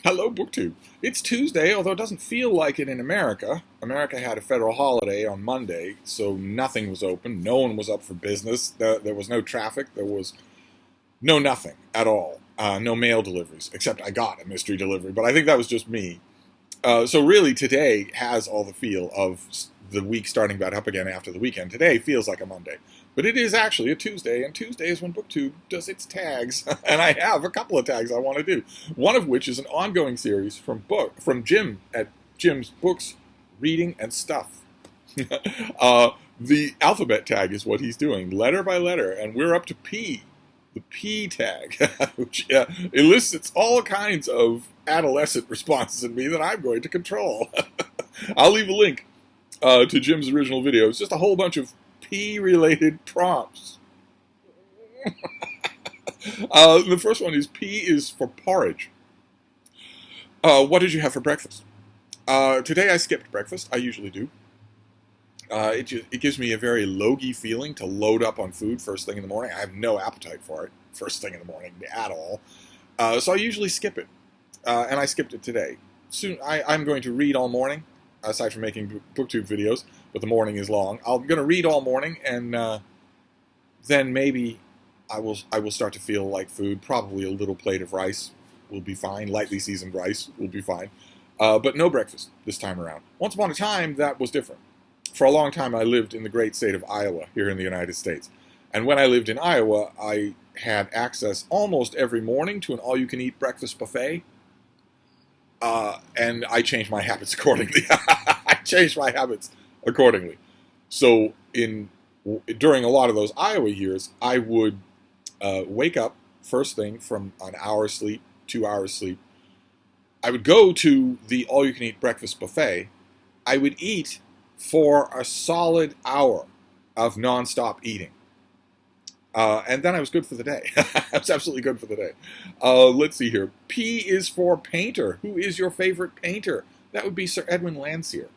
Hello, BookTube. It's Tuesday, although it doesn't feel like it in America. America had a federal holiday on Monday, so nothing was open. No one was up for business. There was no traffic. There was no nothing at all. No mail deliveries, except I got a mystery delivery, but I think that was just me. So really, today has all the feel of the week starting back up again after the weekend. Today feels like a Monday, but it is actually a Tuesday, and Tuesday is when BookTube does its tags, and I have a couple of tags I want to do. One of which is an ongoing series from Jim at Jim's Books, Reading and Stuff. The alphabet tag is what he's doing, letter by letter, and we're up to P. The P tag, which elicits all kinds of adolescent responses in me that I'm going to control. I'll leave a link to Jim's original video. It's just a whole bunch of P-related prompts. The first one is P is for porridge. What did you have for breakfast? Today I skipped breakfast. I usually do. It gives me a very logy feeling to load up on food first thing in the morning. I have no appetite for it first thing in the morning at all. So I usually skip it. And I skipped it today. Soon I'm going to read all morning, aside from making BookTube videos, but the morning is long. I'm going to read all morning, and then maybe I will start to feel like food. Probably a little plate of rice will be fine. Lightly seasoned rice will be fine. But no breakfast this time around. Once upon a time, that was different. For a long time, I lived in the great state of Iowa here in the United States. And when I lived in Iowa, I had access almost every morning to an all-you-can-eat breakfast buffet. And I changed my habits accordingly. So during a lot of those Iowa years, I would wake up first thing from an hour's sleep, 2 hours sleep. I would go to the all-you-can-eat breakfast buffet. I would eat for a solid hour of nonstop eating. And then I was good for the day. I was absolutely good for the day. Let's see here. P is for painter. Who is your favorite painter? That would be Sir Edwin Landseer.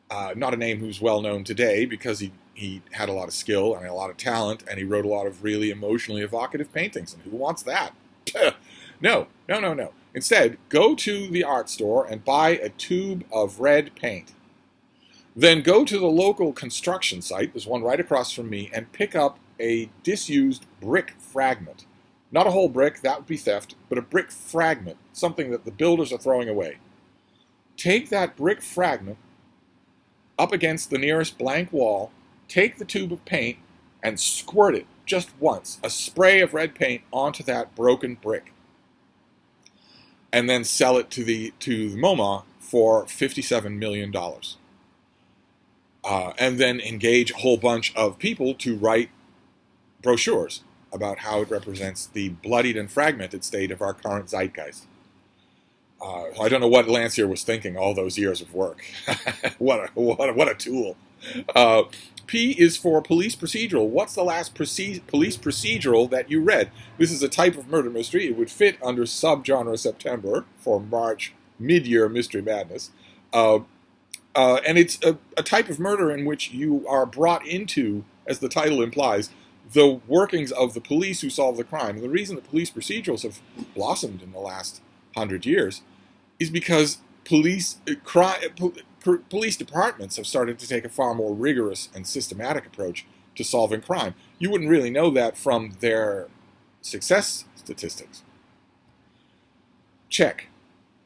Not a name who's well known today because he had a lot of skill and a lot of talent, and he wrote a lot of really emotionally evocative paintings. And who wants that? No. Instead, go to the art store and buy a tube of red paint. Then go to the local construction site, there's one right across from me, and pick up a disused brick fragment. Not a whole brick, that would be theft, but a brick fragment, something that the builders are throwing away. Take that brick fragment up against the nearest blank wall, take the tube of paint, and squirt it just once, a spray of red paint onto that broken brick. And then sell it to the MoMA for $57 million. And then engage a whole bunch of people to write brochures about how it represents the bloodied and fragmented state of our current zeitgeist. I don't know what Landseer was thinking all those years of work. What a tool. P is for police procedural. What's the last police procedural that you read? This is a type of murder mystery. It would fit under subgenre September for March mid-year mystery madness. And it's a type of murder in which you are brought into, as the title implies, the workings of the police who solve the crime. And the reason that police procedurals have blossomed in the last 100 years is because police departments have started to take a far more rigorous and systematic approach to solving crime. You wouldn't really know that from their success statistics. Check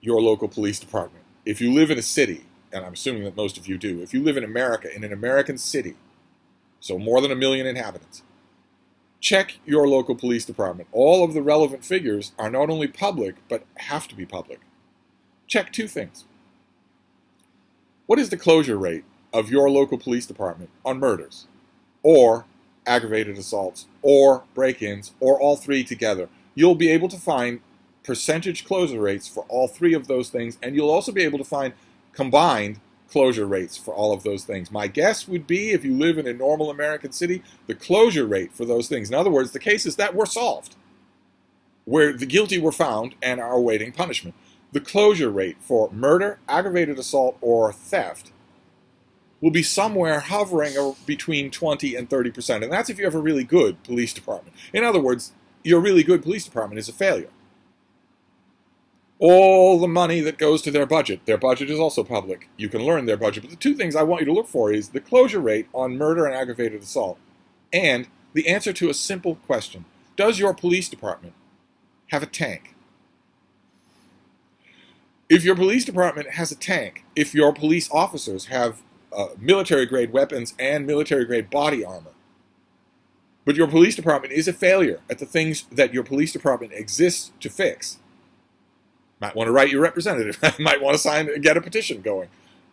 your local police department. If you live in a city, and I'm assuming that most of you do, if you live in America, in an American city, so more than 1 million inhabitants, check your local police department. All of the relevant figures are not only public, but have to be public. Check two things. What is the closure rate of your local police department on murders, or aggravated assaults, or break-ins, or all three together? You'll be able to find percentage closure rates for all three of those things, and you'll also be able to find combined closure rates for all of those things. My guess would be, if you live in a normal American city, the closure rate for those things, in other words, the cases that were solved, where the guilty were found and are awaiting punishment, the closure rate for murder, aggravated assault, or theft will be somewhere hovering between 20 and 30%. And that's if you have a really good police department. In other words, your really good police department is a failure. all the money that goes to their budget. Their budget is also public. You can learn their budget. But the two things I want you to look for is the closure rate on murder and aggravated assault, and the answer to a simple question. Does your police department have a tank? If your police department has a tank, if your police officers have military-grade weapons and military-grade body armor, but your police department is a failure at the things that your police department exists to fix, might want to write your representative, might want to get a petition going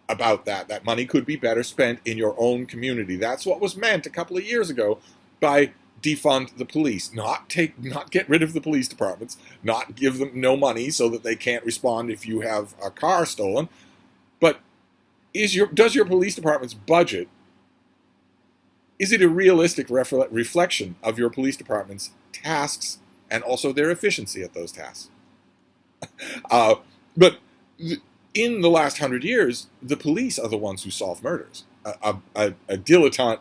about that. That money could be better spent in your own community. That's what was meant a couple of years ago by defund the police. Not get rid of the police departments, not give them no money so that they can't respond if you have a car stolen. But does your police department's budget, is it a realistic reflection of your police department's tasks and also their efficiency at those tasks? But in the last 100 years, the police are the ones who solve murders. A dilettante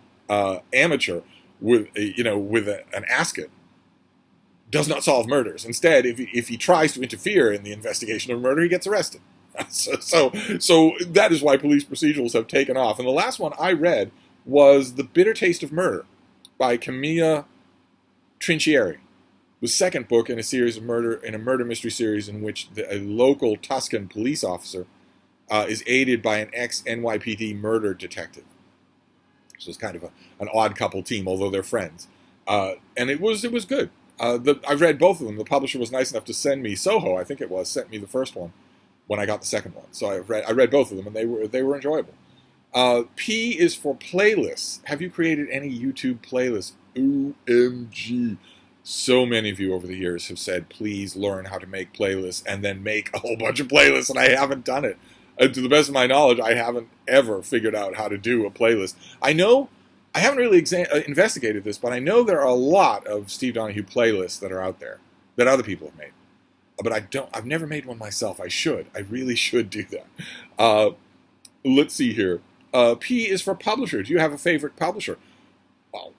amateur with an ascot does not solve murders. Instead, if he tries to interfere in the investigation of a murder, he gets arrested. So that is why police procedurals have taken off. And the last one I read was The Bitter Taste of Murder by Camilla Trinchieri. The second book in a murder mystery series in which a local Tuscan police officer is aided by an ex-NYPD murder detective. So it's kind of an odd couple team, although they're friends. And it was good. I've read both of them. The publisher was nice enough to send me, Soho, I think it was, sent me the first one when I got the second one. So I read both of them, and they were enjoyable. P is for playlists. Have you created any YouTube playlists? OMG. So many of you over the years have said, please learn how to make playlists, and then make a whole bunch of playlists, and I haven't done it. To the best of my knowledge, I haven't ever figured out how to do a playlist. I know, I haven't really investigated this, but I know there are a lot of Steve Donoghue playlists that are out there that other people have made. But I've never made one myself. I should. I really should do that. Let's see here. P is for publisher. Do you have a favorite publisher? Well,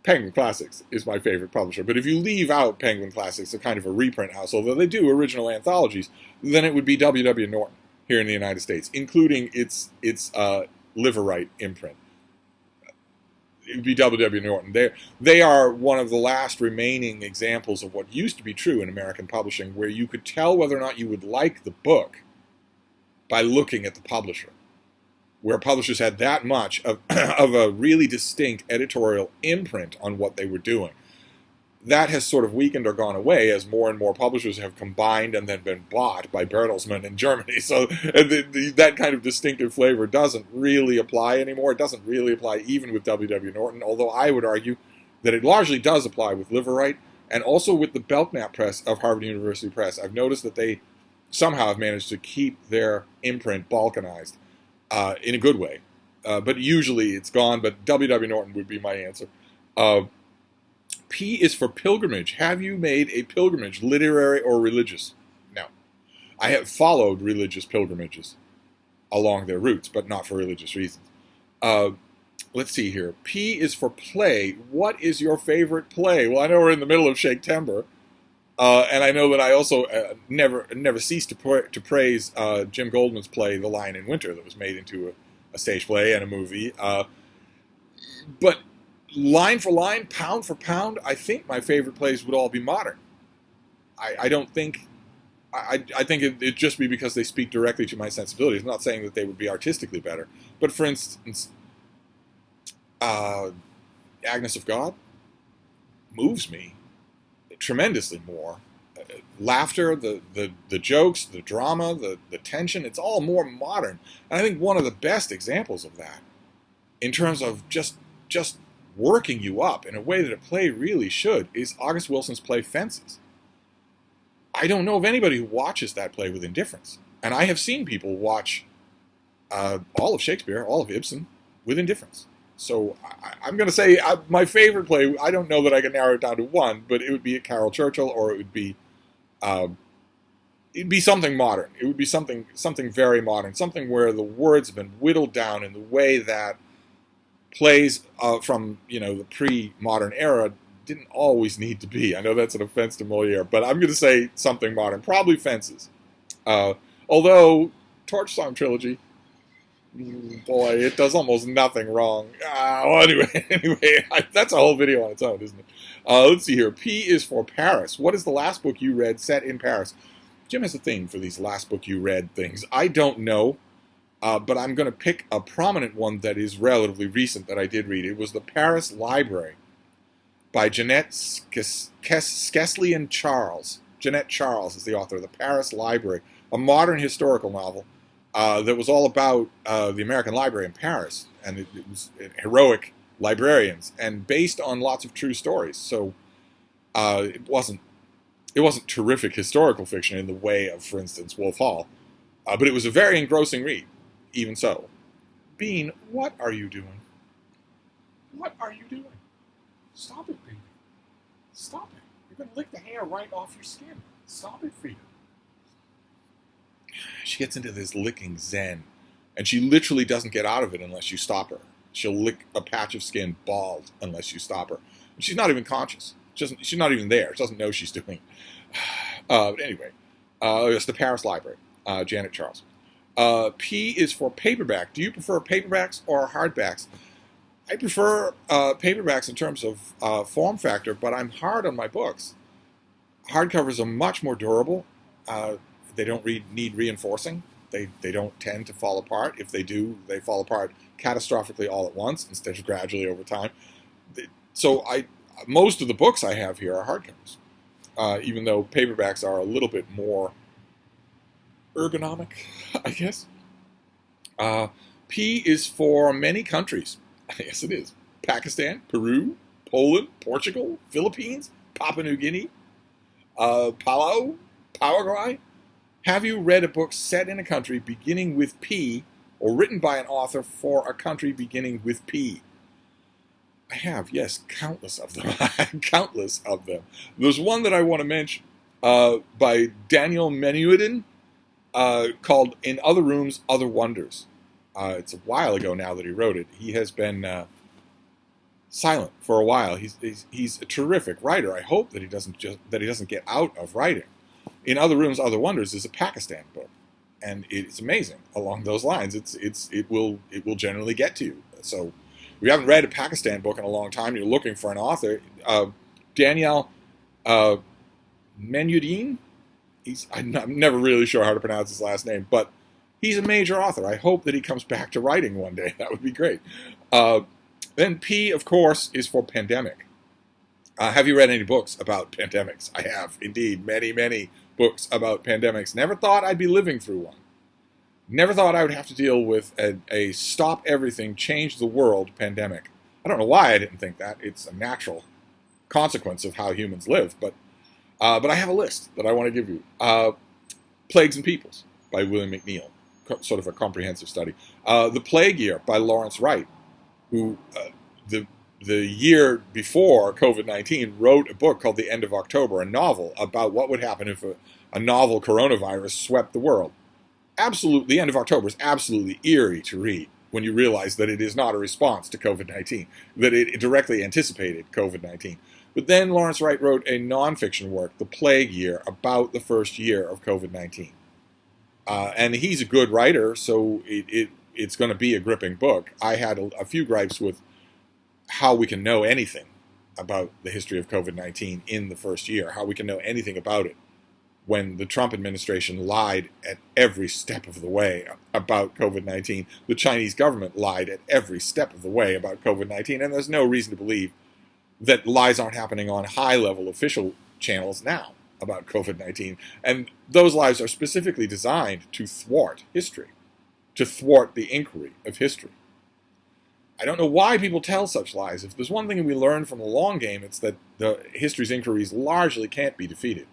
Penguin Classics is my favorite publisher. But if you leave out Penguin Classics, they're kind of a reprint house, although they do original anthologies, then it would be W.W. Norton here in the United States, including its Liverite imprint. It would be W.W. Norton. They are one of the last remaining examples of what used to be true in American publishing, where you could tell whether or not you would like the book by looking at the publisher, where publishers had that much of a really distinct editorial imprint on what they were doing. That has sort of weakened or gone away as more and more publishers have combined and then been bought by Bertelsmann in Germany. So that kind of distinctive flavor doesn't really apply anymore. It doesn't really apply even with W.W. Norton, although I would argue that it largely does apply with Liverite and also with the Belknap Press of Harvard University Press. I've noticed that they somehow have managed to keep their imprint balkanized in a good way. But usually it's gone, but W.W. Norton would be my answer. P is for pilgrimage. Have you made a pilgrimage, literary or religious? No. I have followed religious pilgrimages along their routes, but not for religious reasons. Let's see here. P is for play. What is your favorite play? Well, I know we're in the middle of Shakespeare, and I know that I also never cease to praise Jim Goldman's play, The Lion in Winter, that was made into a stage play and a movie. But line for line, pound for pound, I think my favorite plays would all be modern. I don't think... I think it'd just be because they speak directly to my sensibilities. I'm not saying that they would be artistically better. But for instance, Agnes of God moves me tremendously more. Laughter, the jokes, the drama, the tension, it's all more modern. And I think one of the best examples of that, in terms of just working you up in a way that a play really should, is August Wilson's play Fences. I don't know of anybody who watches that play with indifference. And I have seen people watch all of Shakespeare, all of Ibsen, with indifference. So I'm going to say my favorite play, I don't know that I can narrow it down to one, but it would be Carol Churchill, or it'd be something modern. It would be something very modern, something where the words have been whittled down in the way that plays from the pre-modern era didn't always need to be. I know that's an offense to Moliere, but I'm going to say something modern, probably Fences. Although, Torch Song Trilogy, boy, it does almost nothing wrong. Well, anyway, that's a whole video on its own, isn't it? Let's see here. P is for Paris. What is the last book you read set in Paris? Jim has a thing for these last book you read things. I don't know, but I'm going to pick a prominent one that is relatively recent that I did read. It was The Paris Library by Jeanette Skesley Charles. Jeanette Charles is the author of The Paris Library, a modern historical novel that was all about the American Library in Paris, and it was heroic librarians, and based on lots of true stories. So it wasn't terrific historical fiction in the way of, for instance, Wolf Hall, but it was a very engrossing read, even so. Bean, what are you doing? What are you doing? Stop it, baby. Stop it. You're going to lick the hair right off your skin. Stop it, Frida. She gets into this licking zen, and she literally doesn't get out of it unless you stop her. She'll lick a patch of skin bald unless you stop her. And she's not even conscious. She's not even there. She doesn't know she's doing it. Anyway, it's The Paris Library, Janet Charles. P is for paperback. Do you prefer paperbacks or hardbacks? I prefer paperbacks in terms of form factor, but I'm hard on my books. Hardcovers are much more durable. They don't need reinforcing. They don't tend to fall apart. If they do, they fall apart catastrophically all at once instead of gradually over time. So most of the books I have here are hardcovers, even though paperbacks are a little bit more ergonomic, I guess. P is for many countries. Yes, it is. Pakistan, Peru, Poland, Portugal, Philippines, Papua New Guinea, Palau, Paraguay. Have you read a book set in a country beginning with P or written by an author for a country beginning with P? I have, yes, countless of them. Countless of them. There's one that I want to mention by Daniel Menuhin called In Other Rooms, Other Wonders. It's a while ago now that he wrote it. He has been silent for a while. He's a terrific writer. I hope that he doesn't get out of writing. In Other Rooms, Other Wonders is a Pakistan book, and it's amazing along those lines. It will generally get to you. So, if you haven't read a Pakistan book in a long time, you're looking for an author. Daniel Menuhin. I'm never really sure how to pronounce his last name, but he's a major author. I hope that he comes back to writing one day. That would be great. Then P, of course, is for pandemic. Have you read any books about pandemics? I have, indeed, many, many books about pandemics. Never thought I'd be living through one. Never thought I would have to deal with a stop everything, change the world pandemic. I don't know why I didn't think that. It's a natural consequence of how humans live. But I have a list that I want to give you. Plagues and Peoples by William McNeill, sort of a comprehensive study. The Plague Year by Lawrence Wright, who the year before COVID-19 wrote a book called The End of October, a novel about what would happen if a novel coronavirus swept the world. The End of October is absolutely eerie to read when you realize that it is not a response to COVID-19, that it directly anticipated COVID-19. But then Lawrence Wright wrote a nonfiction work, The Plague Year, about the first year of COVID-19. And he's a good writer, so it's going to be a gripping book. I had a few gripes with how we can know anything about the history of COVID-19 in the first year, how we can know anything about it when the Trump administration lied at every step of the way about COVID-19. The Chinese government lied at every step of the way about COVID-19, and there's no reason to believe that lies aren't happening on high-level official channels now about COVID-19. And those lies are specifically designed to thwart history, to thwart the inquiry of history. I don't know why people tell such lies. If there's one thing we learn from the long game, it's that the history's inquiries largely can't be defeated.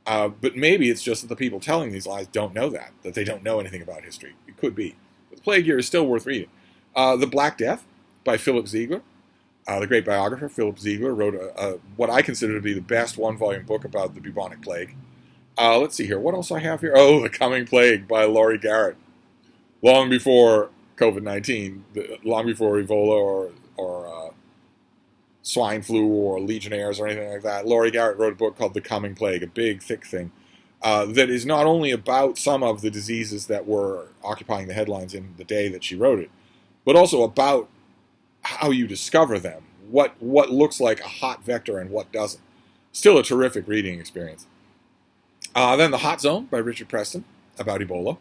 But maybe it's just that the people telling these lies don't know that they don't know anything about history. It could be. But The Plague Year is still worth reading. The Black Death by Philip Ziegler. The great biographer, Philip Ziegler, wrote what I consider to be the best one-volume book about the bubonic plague. Let's see here. What else I have here? Oh, The Coming Plague by Laurie Garrett. Long before COVID-19, long before Ebola or swine flu or legionnaires or anything like that, Laurie Garrett wrote a book called The Coming Plague, a big, thick thing. that is not only about some of the diseases that were occupying the headlines in the day that she wrote it, but also about how you discover them, what looks like a hot vector and what doesn't. Still a terrific reading experience. Then The Hot Zone by Richard Preston, about Ebola.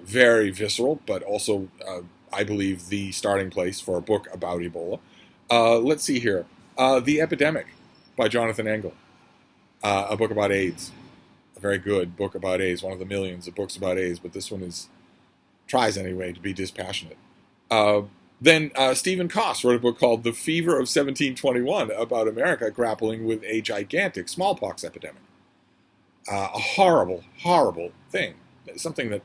Very visceral, but also, I believe, the starting place for a book about Ebola. Let's see here. The Epidemic by Jonathan Engel, a book about AIDS. A very good book about AIDS, one of the millions of books about AIDS, but this one tries anyway to be dispassionate. Then Stephen Koss wrote a book called The Fever of 1721 about America grappling with a gigantic smallpox epidemic. A horrible, horrible thing. Something that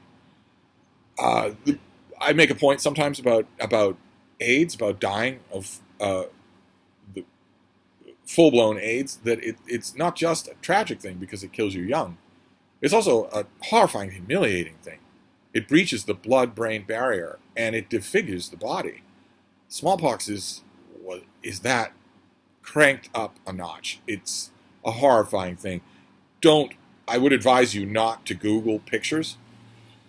I make a point sometimes about AIDS, about dying of the full-blown AIDS, that it's not just a tragic thing because it kills you young. It's also a horrifying, humiliating thing. It breaches the blood-brain barrier, and it disfigures the body. Smallpox is that cranked up a notch. It's a horrifying thing. I would advise you not to Google pictures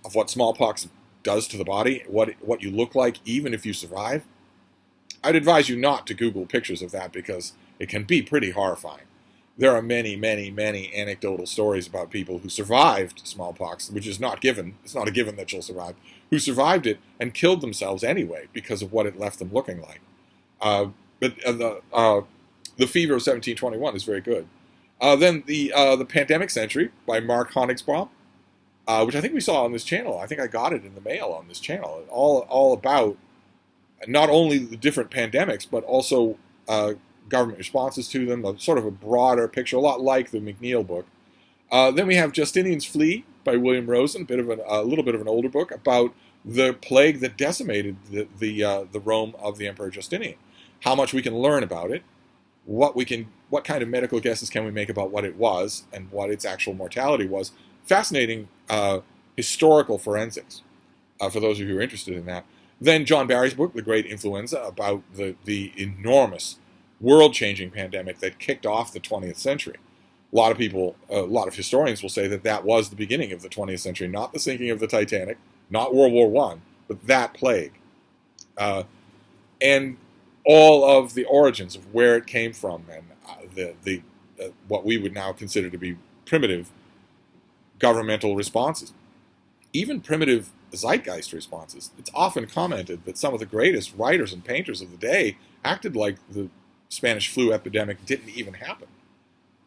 of what smallpox does to the body, what you look like, even if you survive. I'd advise you not to Google pictures of that because it can be pretty horrifying. There are many, many, many anecdotal stories about people who survived smallpox, which is not given. It's not a given that you'll survive. Who survived it and killed themselves anyway because of what it left them looking like. But The Fever of 1721 is very good. Then the Pandemic Sentry by Mark Honigsbrom, which I think we saw on this channel. I think I got it in the mail on this channel. All about not only the different pandemics, but also government responses to them, sort of a broader picture, a lot like the McNeil book. Then we have Justinian's Flea by William Rosen, a little bit of an older book about the plague that decimated the Rome of the Emperor Justinian. How much we can learn about it, what kind of medical guesses can we make about what it was and what its actual mortality was. Fascinating historical forensics for those of you who are interested in that. Then John Barry's book, The Great Influenza, about the enormous world-changing pandemic that kicked off the 20th century. A lot of historians will say that was the beginning of the 20th century, not the sinking of the Titanic, not World War I, but that plague. And all of the origins of where it came from and what we would now consider to be primitive governmental responses. Even primitive zeitgeist responses. It's often commented that some of the greatest writers and painters of the day acted like the Spanish flu epidemic didn't even happen.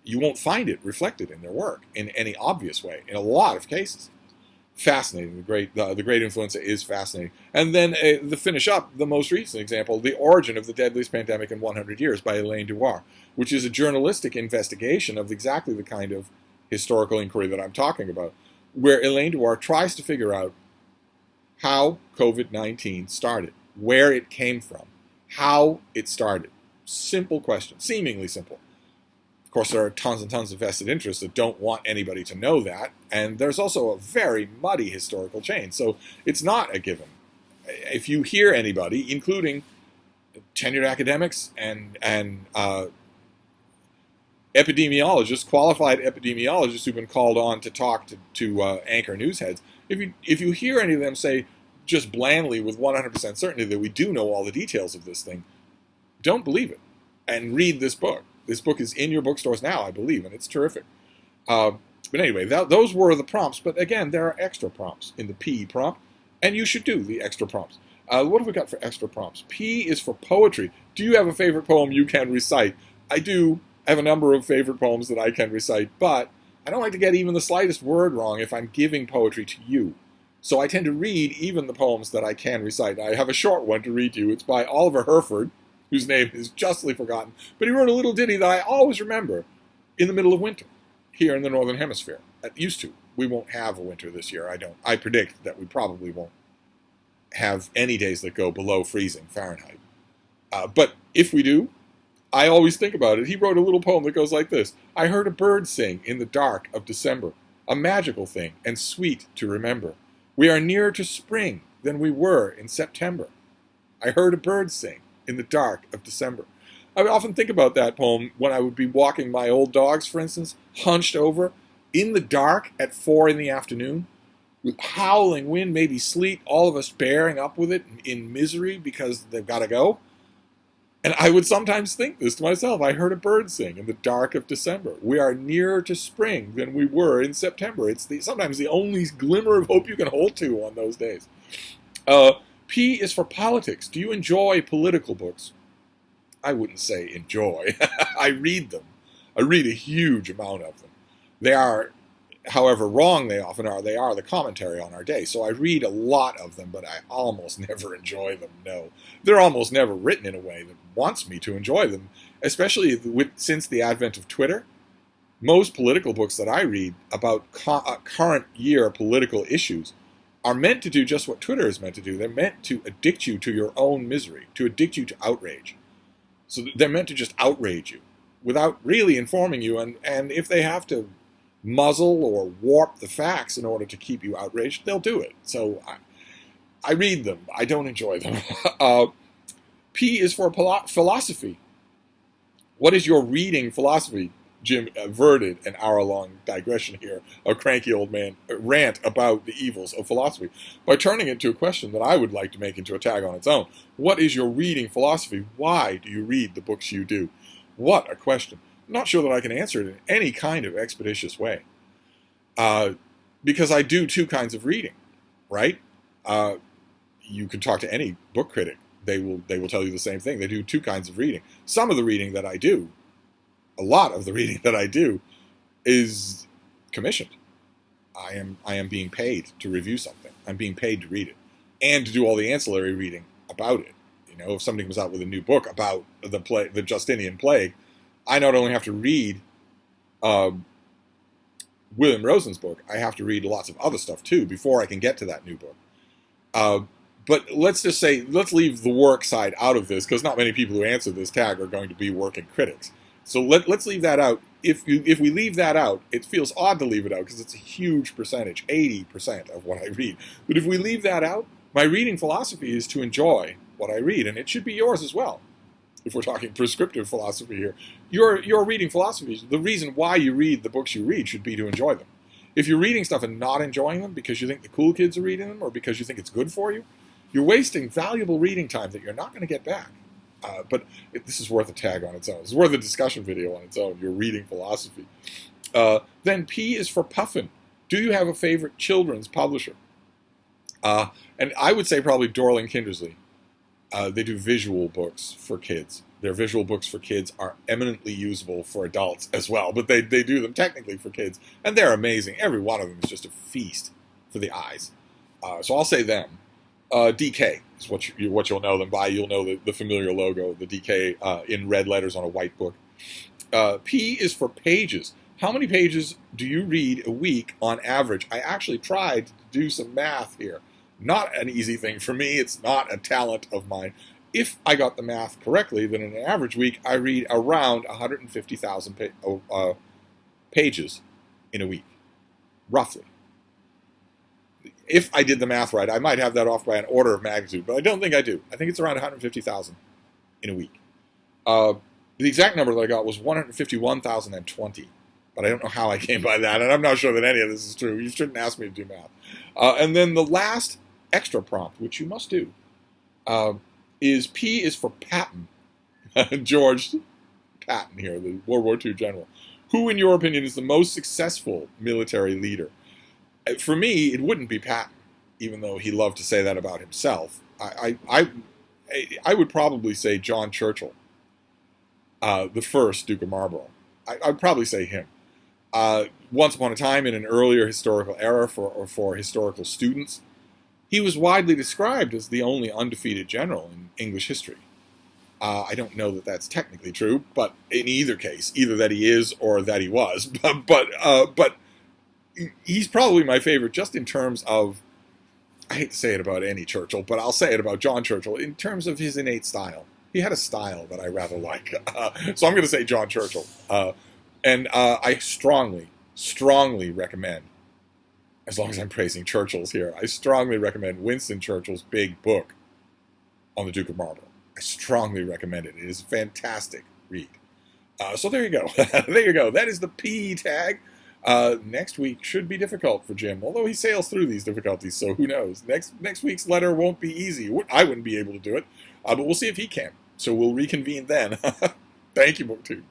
You won't find it reflected in their work in any obvious way, in a lot of cases. Fascinating. The Great Influenza is fascinating. And then to finish up, the most recent example, The Origin of the Deadliest Pandemic in 100 Years by Elaine Duarte, which is a journalistic investigation of exactly the kind of historical inquiry that I'm talking about, where Elaine Duarte tries to figure out how COVID-19 started, where it came from, how it started. Simple question, seemingly simple. Of course, there are tons and tons of vested interests that don't want anybody to know that, and there's also a very muddy historical chain, so it's not a given. If you hear anybody, including tenured academics and epidemiologists, qualified epidemiologists who've been called on to talk to anchor news heads, if you hear any of them say just blandly with 100% certainty that we do know all the details of this thing, don't believe it and read this book. This book is in your bookstores now, I believe, and it's terrific. But anyway, those were the prompts. But again, there are extra prompts in the P prompt, and you should do the extra prompts. What have we got for extra prompts? P is for poetry. Do you have a favorite poem you can recite? I do. I have a number of favorite poems that I can recite, but I don't like to get even the slightest word wrong if I'm giving poetry to you. So I tend to read even the poems that I can recite. I have a short one to read to you. It's by Oliver Herford, whose name is justly forgotten, but he wrote a little ditty that I always remember in the middle of winter here in the Northern Hemisphere. It used to. We won't have a winter this year. I predict that we probably won't have any days that go below freezing Fahrenheit. But if we do, I always think about it. He wrote a little poem that goes like this. I heard a bird sing in the dark of December, a magical thing and sweet to remember. We are nearer to spring than we were in September. I heard a bird sing in the dark of December. I would often think about that poem when I would be walking my old dogs, for instance, hunched over in the dark at 4 in the afternoon, with howling wind, maybe sleet, all of us bearing up with it in misery because they've got to go. And I would sometimes think this to myself. I heard a bird sing in the dark of December. We are nearer to spring than we were in September. It's sometimes the only glimmer of hope you can hold to on those days. P is for politics. Do you enjoy political books? I wouldn't say enjoy. I read them. I read a huge amount of them. They are, however wrong they often are, they are the commentary on our day. So I read a lot of them, but I almost never enjoy them, no. They're almost never written in a way that wants me to enjoy them, especially since the advent of Twitter. Most political books that I read about current year political issues are meant to do just what Twitter is meant to do. They're meant to addict you to your own misery, to addict you to outrage. So they're meant to just outrage you without really informing you, and if they have to muzzle or warp the facts in order to keep you outraged, they'll do it. So I read them. I don't enjoy them. P is for philosophy. What is your reading philosophy? Jim averted an hour-long digression here, a cranky old man rant about the evils of philosophy, by turning it to a question that I would like to make into a tag on its own. What is your reading philosophy? Why do you read the books you do? What a question. I'm not sure that I can answer it in any kind of expeditious way. Because I do two kinds of reading, right? You can talk to any book critic. They will tell you the same thing. They do two kinds of reading. Some of the reading that I do, a lot of the reading that I do, is commissioned. I am being paid to review something. I'm being paid to read it, and to do all the ancillary reading about it. You know, if somebody comes out with a new book about the Justinian plague, I not only have to read William Rosen's book, I have to read lots of other stuff too before I can get to that new book. But let's just say, let's leave the work side out of this, because not many people who answer this tag are going to be working critics. So let's leave that out. If we leave that out, it feels odd to leave it out because it's a huge percentage, 80% of what I read. But if we leave that out, my reading philosophy is to enjoy what I read, and it should be yours as well. If we're talking prescriptive philosophy here, your reading philosophy, the reason why you read the books you read should be to enjoy them. If you're reading stuff and not enjoying them because you think the cool kids are reading them or because you think it's good for you, you're wasting valuable reading time that you're not going to get back. But this is worth a tag on its own. It's worth a discussion video on its own, your reading philosophy. Then P is for Puffin. Do you have a favorite children's publisher? And I would say probably Dorling Kindersley. They do visual books for kids. Their visual books for kids are eminently usable for adults as well, but they do them technically for kids, and they're amazing. Every one of them is just a feast for the eyes. So I'll say them. DK is what you'll know them by. You'll know the familiar logo, the DK in red letters on a white book. P is for pages. How many pages do you read a week on average? I actually tried to do some math here. Not an easy thing for me. It's not a talent of mine. If I got the math correctly, then in an average week, I read around 150,000 pages in a week, roughly. If I did the math right, I might have that off by an order of magnitude, but I don't think I do. I think it's around 150,000 in a week. The exact number that I got was 151,020, but I don't know how I came by that, and I'm not sure that any of this is true. You shouldn't ask me to do math. And then the last extra prompt, which you must do, is P is for Patton. George Patton here, the World War II general. Who, in your opinion, is the most successful military leader? For me, it wouldn't be Patton, even though he loved to say that about himself. I would probably say John Churchill, the first Duke of Marlborough. I'd probably say him. Once upon a time, in an earlier historical era for historical students, he was widely described as the only undefeated general in English history. I don't know that that's technically true, but in either case, either that he is or that he was. But he's probably my favorite just in terms of, I hate to say it about any Churchill, but I'll say it about John Churchill, in terms of his innate style. He had a style that I rather like. So I'm going to say John Churchill. And I strongly recommend, as long as I'm praising Churchill's here, I strongly recommend Winston Churchill's big book on the Duke of Marlborough. I strongly recommend it. It is a fantastic read. So there you go. There you go. That is the P tag. Next week should be difficult for Jim, although he sails through these difficulties, so who knows. Next week's letter won't be easy. I wouldn't be able to do it, but we'll see if he can. So we'll reconvene then. Thank you, BookTube.